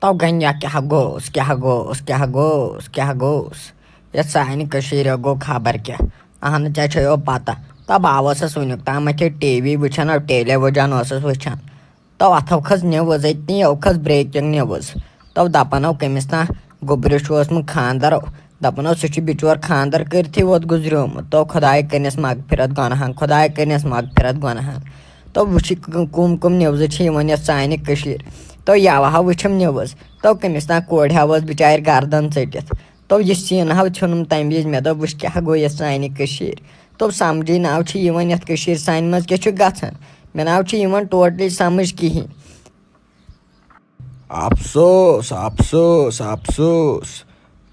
तो गंजा क्या गोस ये सानी कशीर गो खबर क्या अहन चो पता तब आवस वुक तम टीवी वुचान टेलीविजन वुचान तो अथो खज न्यूज यो खज ब्रेकिंग न्यूज तो दपानो कमिस ना गोबरिश खानदर दपानो सह बिचोर खानदर करथी वोत गुजरियोमुत तो खुदाय कनिस मगफिरत गुनहन तो वुच कुम न्यूज ये सानि कशीर तो यह वुचम न्यूज तो कमिस ना कोड़ हवस बिचार गर्दन टित तो यह सीन छुनम तम वज मे दोप क्या गो ये सानि कशीर तो समझी नाव ये सान मज क्या गन मे नाव टोटली समझ कहें। अफसोस अफसोस अफसोस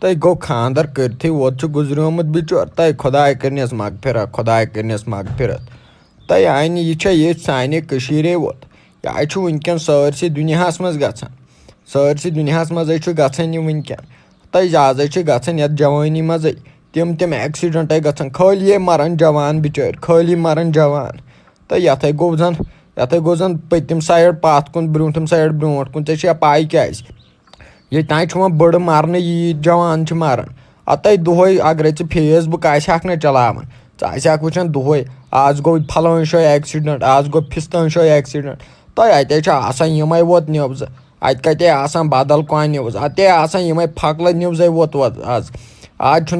तय गो खानदर करथी वोत गुजरियोमुत बिचोर तय खुदाय करनिस मगफिरत तय आन ये सानि कशीरे वोत यह वनकन सरसी दुनियास मज गछान सरसी दुनियास मज गछान ये वनकन तय आज गछान यत जवानी मज तिम एक्सीडेंट गछान खाली मरन जवान बिचार खाली मरन जवान तो यथ गो जन पतिम साइड पथ कुन ब्रूठम साइड ब्रोट कुन ऐ पाई क्या ये तान बड़ मरन यीत जवान मरन अतः दुहै अगर फेसबुक ना चलावन च वुचान दुहै आज गो फलान जाए एक्सीडेंट आज गो फिस्तान जाए एक्सीडेंट तो अतः यमे वोत न्यूज अत कते बदल कह न्यूज अते यमे फकल न्यूज वोत आज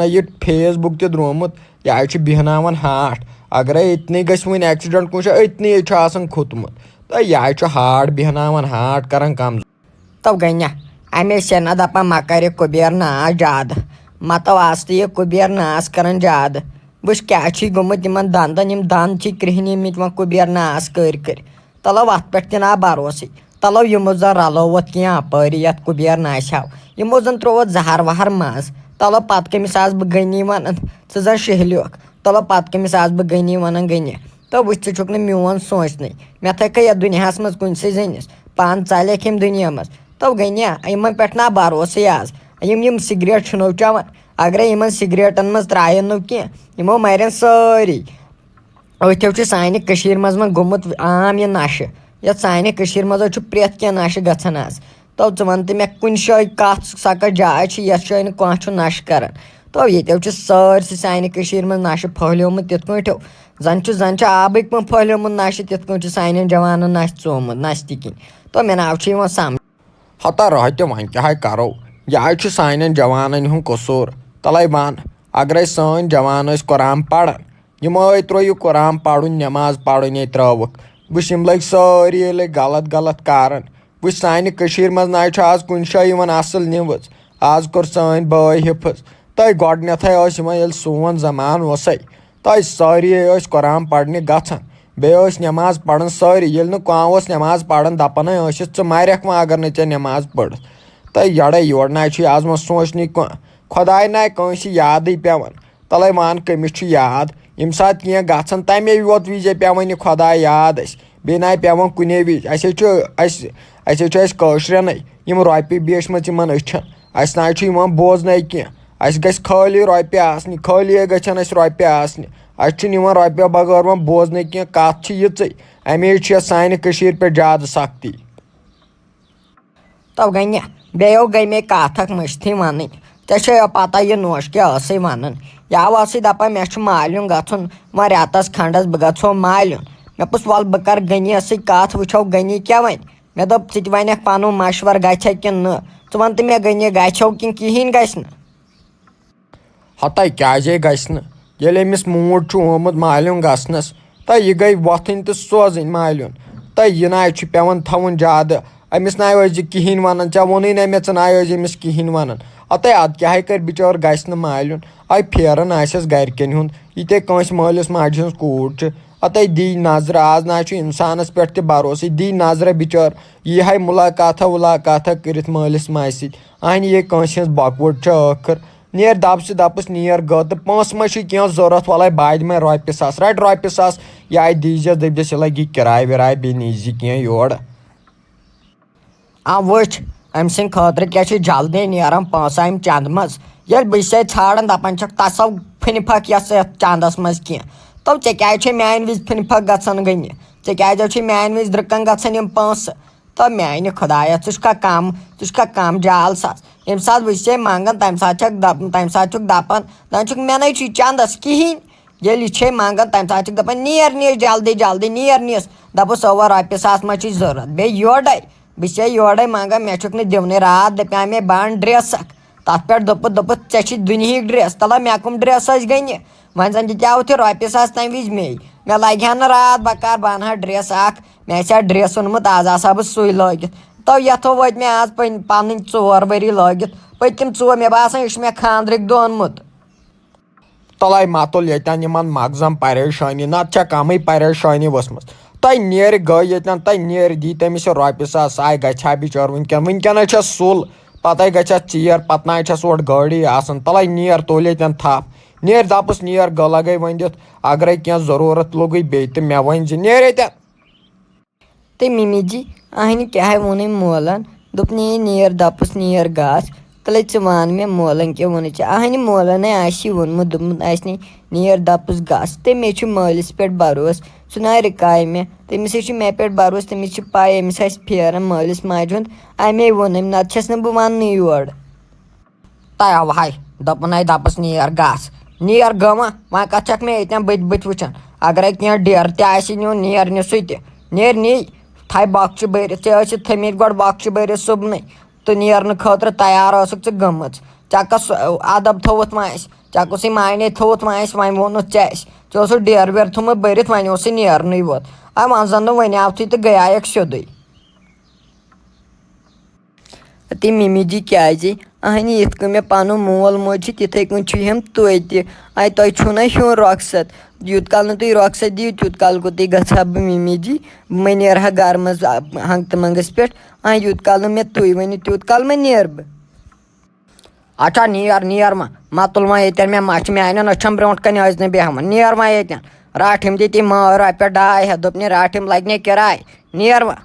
यह फेसबुक त्रोमुत यह बेहनावन हाट अगर इतनी वन एक्सीडेंट कुछ इतनी खोतमुत तो यह हाट बेहनावन हाट कर कम तो गन्या अमे सेना दपा मकर कुबेर नाश ज्यादा मत वास्त यह कुबेर नाश कर ज्यादा वुच क्या गोमुत दंदन दंद कृहन वो कुबेर नाश कर तलो अत पे तना भरोसे तलो यमो जन रलोवत क्या अपरी ये कुबेर नाशव यमो जन त्रोवत जहर वहर मज तलो पत कमिस आज बह गनी वन जन शहलियोक तलो पत कमिस आज बह गनी वन गनी तो वुच षुक मोन सोचन मे थक ये दुनियास मज कुनसे जनिस पान चलक यम दुनिया मज तो गनिया इन पे ना भरोसे आज यम सिगरेट छुनो चवन अगर इन सिगरेटन मज त्रायन नो कह यमो मरन सारी अथो सानि कशीर मज गोमुत आम यह नश ये सानि कशीर मज प्रेत क्या नश गछन आज तो वन तो मे कुन जाए कत सका जाए यथ जाए कह नश कर तो ये सारसी सानि कशीर मज नश फहलियोमुत तिथ पाठो जन आबिक पे फहलियोमुत नश तिथ पाठ सान जवान नश चोमुत नश तिकन तो मे नाव समझ हता रहते वन क्या करो यह सान जवान हूँ कसूर तले वन अगर सान जवान कुरान पढ़ान यमो त्रो कुरान पढ़ नमाज पढ़ त्रुक वुच लग सारी लग गलत गलत कारण वुच सान मज ना आज कुन जाए असल न्यूज आज कोर सान बाय हिफज तय गोडनथ सोन जमान वसै तय सारी कुरान पढ़ने गछान बे नमाज पढ़न सारी ये कह नमाज पढ़न दपान च मरख वह अगर ने नमाज पढ़ तय यड़े योड़ ना आज वो सोचन खुदाय ना कंस याद पेवन तले मान कमिस याद यम सात कह गन तमे योत विजे पेवन खुदाय याद बे ना पेवन कुने विज कशरन यम रोपये बेचम अछन अस ना बोजन कह गस खाली रोपये आसनी खाली गन रोपये आसनी रोपये बगैर वो बोजन कह कत ये अमे सान पे ज्यादा सख्ती तो गन्या बेयो गई मे कथ मश्थी वन ऐ पता यह नोश क्या वन यह दपा मे मालिन गन वो रेतस खंडस बह गो मालिन मे पुस वल बह कर गनी कथ वो गनी क्या वन मे दोप वन पन मशवर गि न वन तो मे गनी गो कि कहें गि हता क्या गि अमिस मूड ओमुत मालिन गसनस तो यह गई वोथन तो सोजन मालिन तो यह ना पेवन थवन ज्यादा अमिस ना कहें वन ऐ वोन ना मे ना अमिस कहें वन अतः अद क्या कर बिचार गस मालिन आई फेरन गरकन हुंद ये कंस मालिस माज हज कूड़ अतः दी नजर आज ना इंसानस पे भरोसे दी नजर बिचार यह मुलाकात वुलाकात कर मालिस माज सहन ये कंस हज बकवट आखिर नेर दप से दपस नेर ग तो पोस मा कह जरूरत वाल बाद में रोपये सास रट रोपये सास यह दीजस दपस यह लगी किराय विराय बे नीजी कह योर वुच अम सद खतर क्या जल्दी नेरान पोस अम चंद मज ये बस ाड़न दपान तसो फन फक यस चंदस मज कह तो क्या मान विज फन फक गन गनि क्या मान विज द्रकन गन पोस तो मैंने खुदाया षा कम जाल सास ये सात बे मंगान तम सात दपान दपान मे नी चंदस कहें ये छे मंगान तम सात दपान नीर नीस जल्दी जल्दी नीर नीस दपस ओवर रॉपे सास मा जरूरत बे योड़े बे योड़े मंगान मे दिवने रात दपा मे बन ड्रेस तथ पे दोप दुनिया ड्रेस तला मे कम ड्रेस गन वन जन दिव रॉपे सास तम वज मे लगे हा ना रात बकार बन हा ड्रेस मे ड्रेस ओनमुत आज आसा बह सु लगित तो यथो वो मे आज पन 4 वरी लगित पतम 4 मे बासान यह मे खानद्रिक दह ओनमुत तलाई मतुल यन मगजम परेशानी नत कम परेशानी वसम तय नेर गई यन तय नेर दी तमिस रॉपे सास आय गहा बिचार वनकन सुल पत गस चीर पत ना ओर गाड़ी आसान तलाई नेर तुल यन थप नेर दपस नेर लगे वन दित अगर क्या जरूरत लगे बे तो मे वन नेर यन तो मिमी जी अहन क्या वोन मोलन दोप नेर दपस नेर गास तले वन मे मोलन क्या वन अहन मोलन वोनमुत दोपन नेर दपस गास तो मे मालिस पे भरोस सह ना रिकाय मे तमिस मे पे भरोस तमिस पाई अमिस फेरन मालिस माज हुंद अमे वोन नत बह वन योर तव हाय दोपन दपस नेर गास नेर गवा वन कत मे ये बत वुचान अगर क्या डेर तुन नेर नि सह नेर नी थ बख्श भरत थमित गो बख्श भरत सुबन तो नेरन खतर तैयार गम चकस अदब थोत चकुस मायने थोत वन वोनुत चे डेर वेर थोमुत भरत वन नेरन वोत वन जन वनियावथी तो गया सोद तो मिमी जी क्या अहन ये मे पन मोल मोज तिथे कन हम तुम छो ना हूँ रखसत यूत काल तुम रखसत दिव तूत काल को गहा बह मिमी जी मे नेरहा गर मज हंगत मंगस पे यूत काल मे तुम वन तूत काल मे नेर बह अच्छा नेर नेर मा तुल वन ये मे मच मान नछम ब्रो कन बेहम नेर वन ये राठम दी रॉपे 2.5 दोपन राठम लगे किराय नेर वन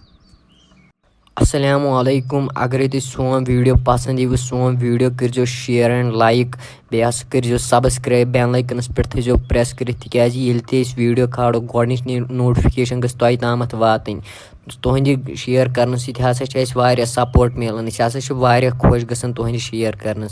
अस्सलामुअलैकुम अगर तुम सोन वीडियो पसंद यी सोन वीडियो कर शेयर एंड लाइक बे कर सब्सक्राइब बेल आइकनस पे थो प्रेस कर ये वीडियो खाड़ो गोच नोटिफिकेशन गई तोह तम वातन तुहद शेयर कर सपोर्ट मिलान खुश ग तुहद शेयर कर।